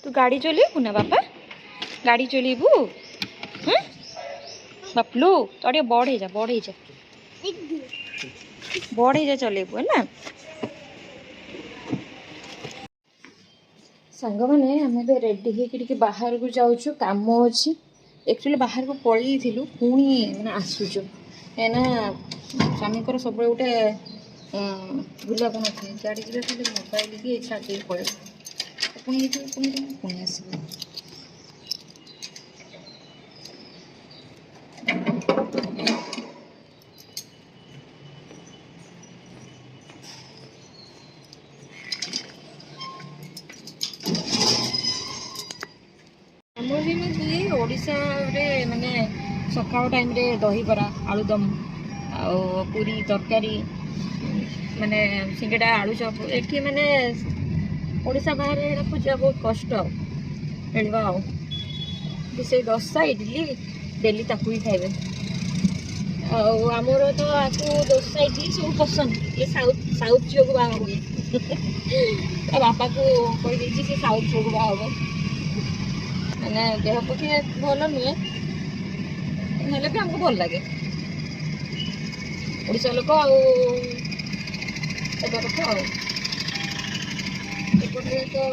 तू गाड़ी चलेबू ना बापा गाड़ी चलेबू बापलू तो टे बढ़े जा चलेबू है ना सांग मैंने आम रेडी होकर बाहर को जाऊँ कम अच्छी एक्चुअली बाहर को पलि पुणी मैंने आसुचु कहीं स्वामी सब गोटे बुलाप न था गाड़ी जी खाली मोबाइल की छाड़ी पड़े पुणी पुणी आस आम जमी ओडिशा रे माने सकाळ टाइम रे दहीबरा आलुदम आ पूरी तरकारी माने सिंगड़ा आलू चप एठी माने ओडिशा बाहर खोजा बहुत कष्ट मिलवा से डोसा इडली डेली ताकू ही खाइबे आमर तो आपको डोसा इडली सब पसंद ये साउथ साउथ झील को बाहा हुए बापा को कही से साउथ झील को बाहा हम मैंने देह पक्षे भल नुहे हेल्ले भी आमको भल लगे ओडिशा लोक आवा कथा आपटे तो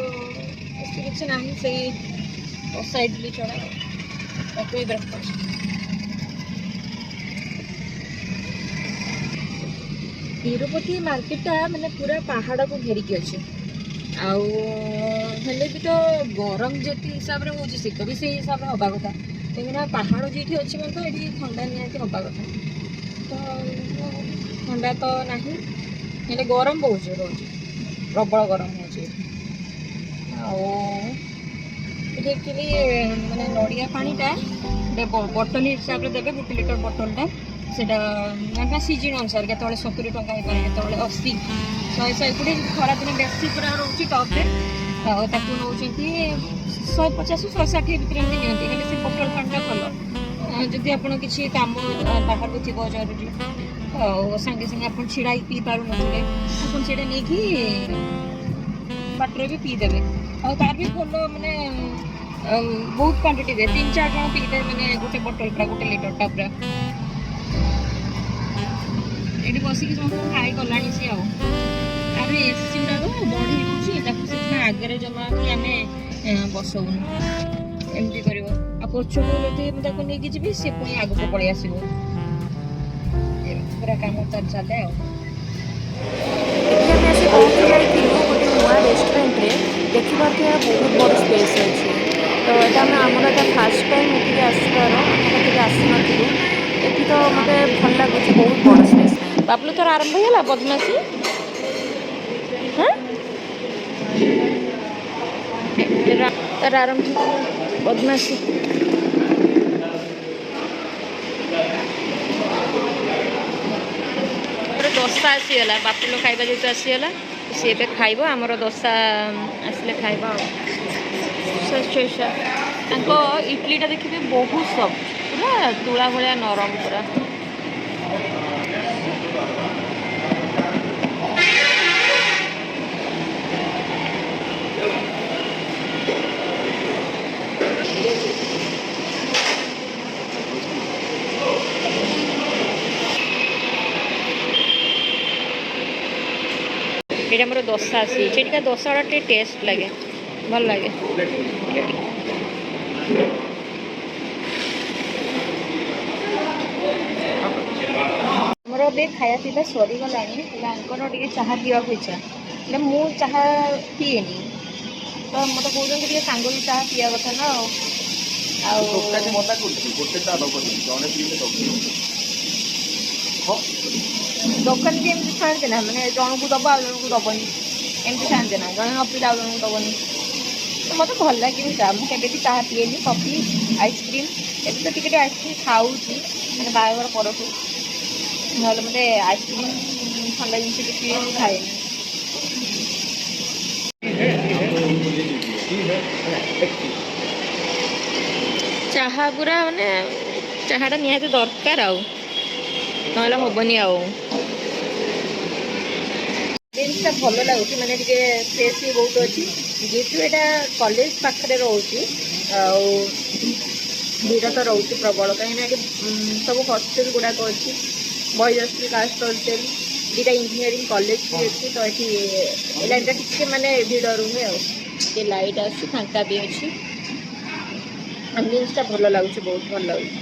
किसी ना से डोसा इडली छड़ा ब्रेकफास्ट तिरुपति मार्केटा माने पूरा पहाड़ को घेरिकी अच्छे आले भी तो गरम जी हिसाब से हो शीत भी से हिसाब से हवा कथा कहीं पहाड़ जी अच्छी मतलब ये ठंडा निहाती हवा कथा तो ठंडा तो नहीं हेल्ले गरम बहुत जोर रोचे प्रबल गरम होचुअली मैंने नड़िया पानीटा बोतल हिसाब से देवे 1 लिटर बोतलटा से सीजन अनुसार के 70 टंका के 80 100 खरा दिन बेसी पूरा रोचे टप्रे नौ 150 160 भितर नियंती से बोतल पानीटा भल जदि आप किसी कम बाहर को थी जरूरी सागे सागे आप छिड़ा पी पार ना नहीं बाटर भी पीदेवे आर भी भल मानने बहुत क्वांटिटी दे 3-4 जन पीदे मैंने गोटे बोतल पूरा 1 लिटरटा पूरा ये बसिक समस्त खाई गला सी आर एसी गुड़ा बढ़ी आगे जमा कि आम बसौन एमती कर पछक नहीं जी सी पुणी आग को पलि आस पूरा कम तार चले गोटे नुआ रेस्टोरेंट देखिए बहुत बड़ स्पेस अच्छे तो यहाँ आमर फास्ट टाइम ये आसबार आसनु ये तो मत भल लगुच बहुत बड़ स्पेस बापलू तोर आरंभ है बदमाशी तार आरंभ बदमाशी दशा आसीगला बापलू खाଇବା जेहतु आसीगला सी ए खाइब आमर दशा आसिले खाइबा इडलीटा देखिए बहुत सफ्ट पूरा तुला भाया नरम पूरा ये मोर दशा आसी से दशा टे टेस्ट लगे भल लगे मोर बे खाया पीवा सरीगला टे चाह पीवा इच्छा मु चाह पीएनी तो मत कहते सांग भी चाह पीवा कथा ना दोकान भी एमती खाते ना मैंने जन को दब आउ जन को दबनी एमती खाते ना जन न पीला जन को दबनी तो मत भल लगे चाह मुझे भी चाह पीएनी कॉफी आइसक्रीम एबी तो टिके आइसक्रीम खाऊँ मैंने बाहर परठू ना मत आइसक्रीम ठंडा जिन पीए खाए चाह पूरा माने चाहटा निहाती दरकार ना हेबनी आम्बियंसटा भल लगुच माने टिके स्पेस भी बहुत अच्छी जेहेतु यहाँ कॉलेज पाखे रोचे भीड़ तो रोचे प्रबल कहीं सब हॉस्टल गुड़ाक अच्छी बॉयज हॉस्टल कास्ट हॉस्टल दुटा इंजीनियरिंग कॉलेज भी अच्छी तो ये लाइन टे माने भीड़ रुहे आ लाइट आसी फांका भी अच्छी आम्बियंसटा भल लगुच बहुत भल लगुच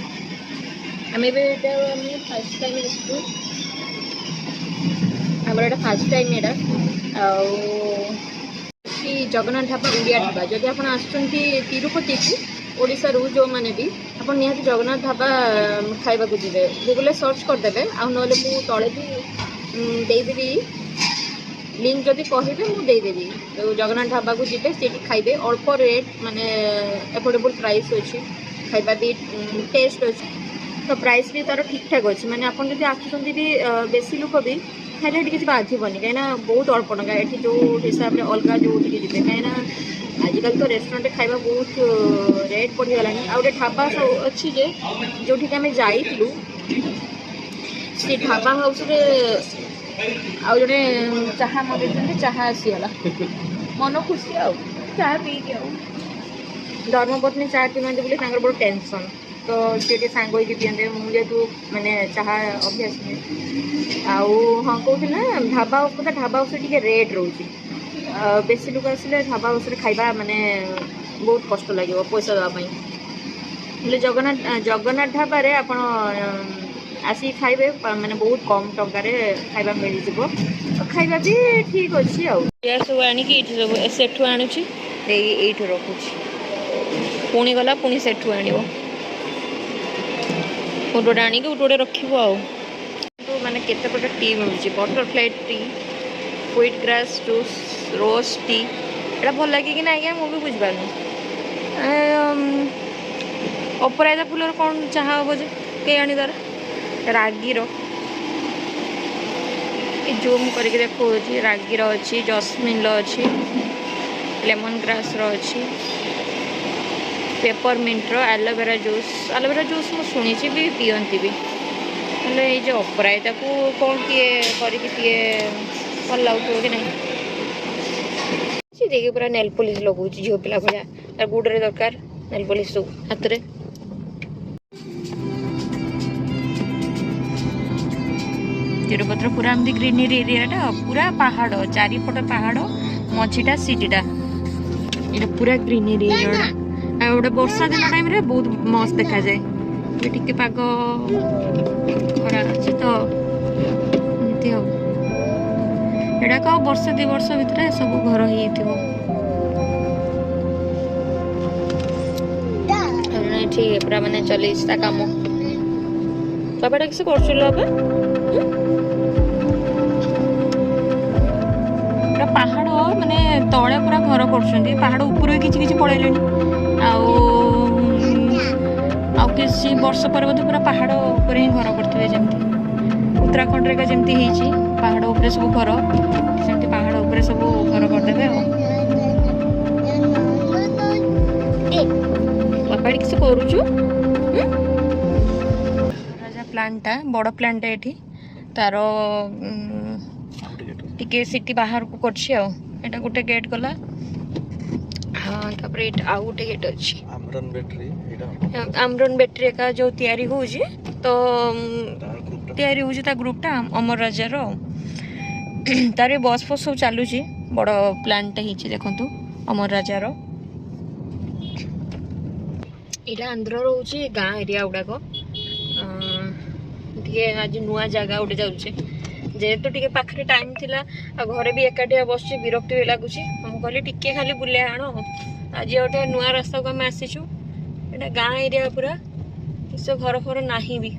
आम फर्स्ट टाइम आसू आमर एटा फर्स्ट टाइम यहाँ जगन्नाथ ढाबा उड़िया ढाबा जदि आप तिरुपति की ओडिशा रू जो मैंने भी आप निहाती जगन्नाथ ढाबा खाइबा जी गूगल सर्च करदे आ तले भी देदेवी लिंक जदि कहे मुझेदेवी तो जगन्नाथ ढाबा को जी से खाइबे अल्प रेट माने एफोर्डेबल प्राइस अच्छी खाइबा भी टेस्ट अच्छी तो प्राइस भी तार ठीक ठाक अच्छी माने आप आसुँच भी बेसी लोक भी खाइले किसी बाधबनी कहीं बहुत अल्प टका ये जो हिसाब से अलग जो जी कहीं आजिकल तो रेस्टोरेंट खाइबा बहुत रेट बढ़ीगला आ गए ढाबा सब अच्छी जे जो आम जाइलु से ढाबा हाउस आउ जड़े चाहा मगें चाहा आसीगला मन खुशी आ चाह पी धर्मपत्नी चाह पीते बोले बड़ टेंशन तो सी सांग पीते मुझे मैंने चाह अभ्यास आउ हाँ कहते ना ढाबा हाउस कथा ढाबा हाउस टे रेट रोचे बेसी लोग आसिले ढाबा हाउस खाइबा माने बहुत कष्ट लगे पैसा देवाई जगन्नाथ ढाबा आप आसिक खाइबे माने बहुत कम टंकार खाइबा मिल जाव खाइबा भी ठीक अच्छी आ सब आणिकी सब सेठू आणुची एठू रखुची पुणी गला पुणी सेठू आण गोटे आणिकी गोटे रखिबो आ माने केते प्रकार टी मिलुची बटरफ्लाई टी व्हीट ग्रास जूस रोज टी एटा भल लगे कि ना आज्ञा मुझे बुझिपारनी अपराजिता फुलर कौन चाह हम जे कई आनी तार रागीर जूम करके देखो रागीर अच्छी जस्मिन अच्छी लेमन ग्रास अच्छी पेपरमिंट एलोवेरा जूस मुझे शुणी भी पीती भी हेल्ले ये जो अपराजिता को कौन किए करके पीए भल लगुव कि नहीं देखिए पूरा नेल पॉलिश लगुच झील पिला भाया गुडरे दरकार नेल पॉलिश सब हाथ में तिरुपति पूरा एमती ग्रीनरी एरिया पूरा पहाड़ चारिपट पहाड़ मझीटा सिटीटा ये पूरा ग्रीनरी एरिया गोटे वर्षा दिन टाइम रे बहुत मस्त देखा जाए टिके पाग खरा अच्छी तो एमती हम एटा का वर्ष 2 वर्ष भितर सब घर हो ठीक पूरा माने चली काम बाबाटा किसी कर पहाड़ माने तले पूरा घर कर पहाड़ ऊपर किसी पड़े किसी वर्ष पर पूरा पहाड़ ऊपर ही घर करते जमी उत्तराखंड रे जमी पहाड़ ऊपर सब घर सेमती पहाड़ ऊपर सब घर करदे बापा किसी करुचु राजा प्लांटा बड़ प्लांटा ये तार टिके सिटी बाहर को करछि एटा गोटे गेट गला हाँ तापर आउ गोटे गेट अच्छी आमरन बैटरी का जो तैयारी हो तो तैयारी हो ग्रुपटा अमर राजार तार बस फस सब चलू बड़ प्लांटा ही देखु अमर राजार यहाँ आंध्र रोचे गाँ एरिया गुड़ाक आज नुआ जगह गोटे जाऊे जेहेतु टे पाखे टाइम थिला घरे भी एकाटिया बस विरक्ति भी लगुच कहली टिके खाली बुले आण आज गोटे नुआ रास्ता को आम आसीचु एटा गाँ एरिया पूरा किसी घर फर ना भी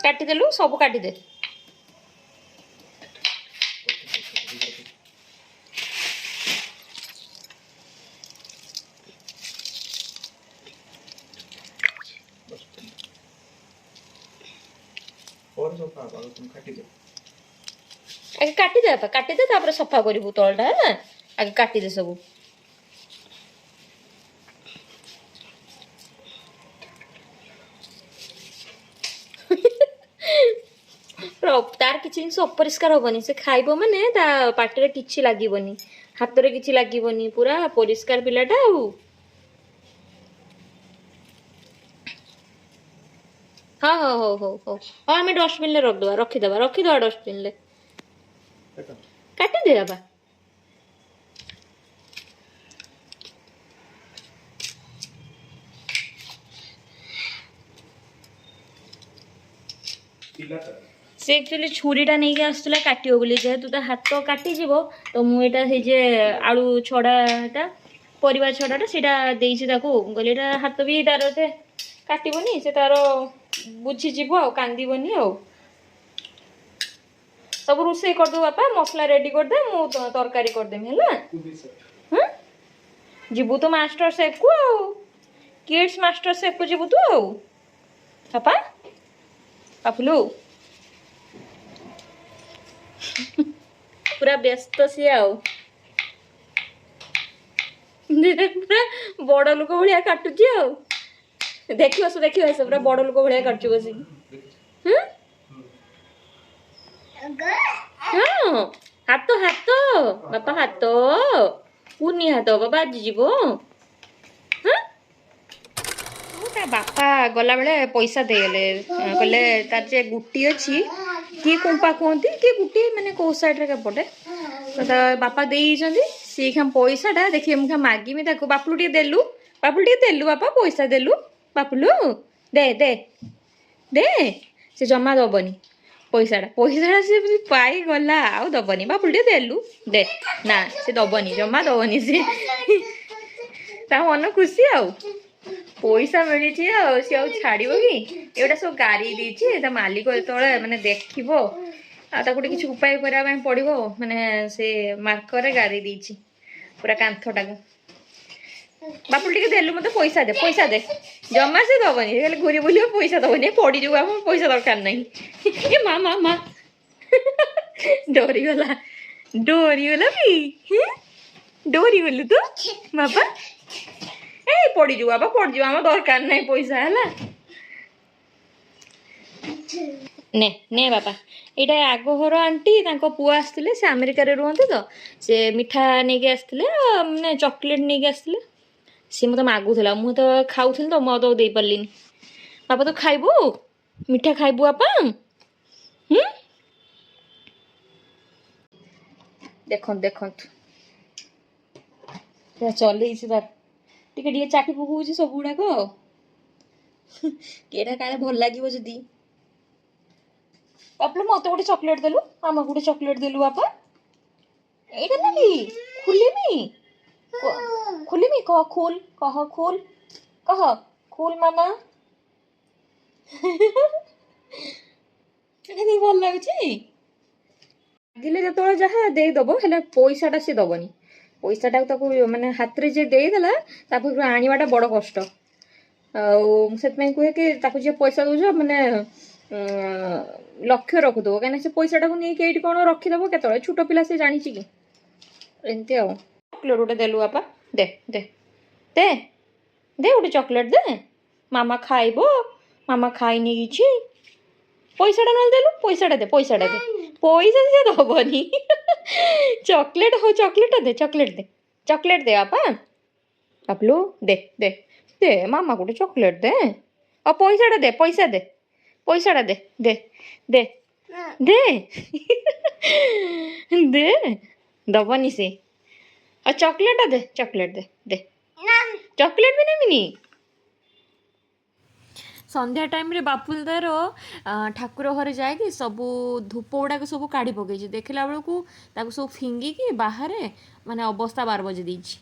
काटिदेलु सब काटिदे आगे काटिदे सफा करू तलटा है आगे काटिदे सब କିଛି ଜିନିଷ ଅପରିଷ୍କାର ହବନି। ସେ ଖାଇବ ମାନେ ତା ପାଟିରେ କିଛି ଲାଗିବନି, ହାତରେ କିଛି ଲାଗିବନି, ପୁରା ପରିଷ୍କାର ପିଲାଟା। ଆଉ ହଁ ହଉ ହଉ ହଉ ହଉ ହଁ ଆମେ ଡଷ୍ଟବିନରେ ରଖିଦବା ଡଷ୍ଟବିନରେ। କାଟିଦେ ବାବା। ସେ एक्चुअली छुरीटा नहीं आसुला काटियो बोली, जेहेतु ता हाथ काटिଯିବ तो मु एटा हे जे आलू छड़ाटा परिवार छड़ाटा सेटा देइछि ताको। कहली एटा हाथ भी तार एते काटिबनी, से तार बुझी जीवो आ कांदीबनी। आ सब रोषे कर दो बापा, मसला रेडी कर दे, मु तरकारी कर देम हैला। हां जीवु तो मास्टर शेफ को, किड्स मास्टर शेफ को जीवु तू। आ पापा पापुलू पूरा व्यस्त सी आउ पूरा बड़ लोक भाया काटुची। आ देखिए पूरा बड़ लोक भाया काटुची बस। हाँ हाथ हाथ बापा हाथ कुनी हाथ बाबा आज जीव। बापा गला बेले पैसा देले, कहले तार जे गुटी अच्छी कि कुंपा कहती कि गुटी माने को साइड रे पटे तो बापा देइछंती सी खा पैसाटा। देखिए मुझे मागिमी ताको, बापुलू टे देलु, बापा पैसा देलु बापुलू दे दे दे। से जमा दबनी पैसाटा से पाई गला आ दबनी। बापुलू टे देलु दे ना, से दबनी जमा दबनी। से ता मन खुशी आ पैसा मिली सी छाड़ कि एटा सब गारी दी मालिक जो मैंने देखो किसी उपाय करने पड़ो माने से मार्कर गारी दी पूरा कांथटा को। बापुल टे देलु मत पैसा दे जमा से दबनी खाली घूरी बुल पैसा दबनी पड़ी जो आम पैसा दरकार नहीं। ए माँ माँ माँ डरीगला भी डरीगलु तू बाबा ए पड़ी जो बाबा पड़ जो आम दरकार नहीं पैसा है। ने ने बापा एटा आग घर आंटी तांको पुआ आसथिले, से अमेरिका रे रुहंते तो से मिठा नेके आसथिले माने चॉकलेट नेके आसथिले। से मते मागुथला मु तो खाउथिल तो म तो दे परलिनी। बापा तो खाइबू मिठा खाइबू बापा। देखंत देखंत या चले इसे तार टिके टिके चाटी पकौछि सब गुडाक केडा काले भल लागिवो जदी। बापले मत गोटे चॉकलेट देलु, मामा गोटे चॉकलेट देलु बापा। एटा नेबी खुलिमी कह खोल कह खोल मामा। एटा भी भल लागुछि गिले जतोळे जहा देई दबो हेले पैसाटा से दबनी। पैसाटा ताको माने हाथ रे जे देई देला ताको आनिबाटा बड़ कष्ट। से कहे कि ताको जे पैसा दौछ माने लक्ष्य रखुदो कहीं से पैसाटा को नहीं कई कौन रखीदेव के छोट पिला से जानी कि एमती आ चॉकलेट गोटे देलु बापा दे दे दे दे गोटे चॉकलेट दे मामा खाइब मामा खाइनी कि पैसाटा ना देलु पैसाटा दे पैसा से दबनी। चॉकलेट हो चॉकलेट दे बापा बापलू दे दे दे मामा गोटे चॉकलेट दे और पैसाटा दे दे दे दे दे दबनी से और चॉकलेट दे दे चॉकलेट भी नहीं मिनी। संध्या टाइम रे बापुल तार ठाकुर घरे जाए सबू धूप गुड़ाक सब काढ़ी पकई देखला बेलू सब फिंगिकी बाहर माने अवस्था 12 बजे देछि।